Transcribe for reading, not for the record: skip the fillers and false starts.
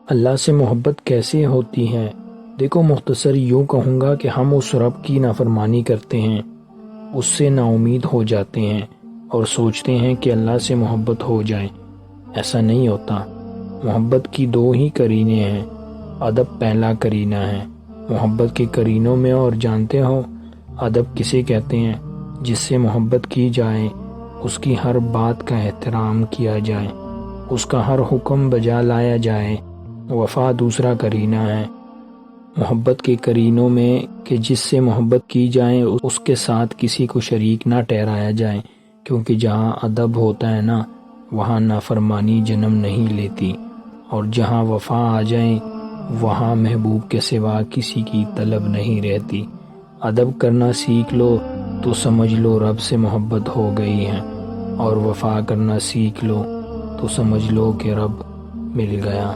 اللہ سے محبت کیسے ہوتی ہے؟ دیکھو، مختصر یوں کہوں گا کہ ہم اس رب کی نافرمانی کرتے ہیں، اس سے نا امید ہو جاتے ہیں اور سوچتے ہیں کہ اللہ سے محبت ہو جائے۔ ایسا نہیں ہوتا۔ محبت کی دو ہی قرینے ہیں۔ ادب پہلا قرینہ ہے محبت کے قرینوں میں، اور جانتے ہو ادب کسے کہتے ہیں؟ جس سے محبت کی جائے، اس کی ہر بات کا احترام کیا جائے، اس کا ہر حکم بجا لایا جائے۔ وفا دوسرا قرینہ ہے محبت کے قرینوں میں، کہ جس سے محبت کی جائے اس کے ساتھ کسی کو شریک نہ ٹھہرایا جائے، کیونکہ جہاں ادب ہوتا ہے نا، وہاں نافرمانی جنم نہیں لیتی، اور جہاں وفا آ جائے وہاں محبوب کے سوا کسی کی طلب نہیں رہتی۔ ادب کرنا سیکھ لو تو سمجھ لو رب سے محبت ہو گئی ہے، اور وفا کرنا سیکھ لو تو سمجھ لو کہ رب مل گیا۔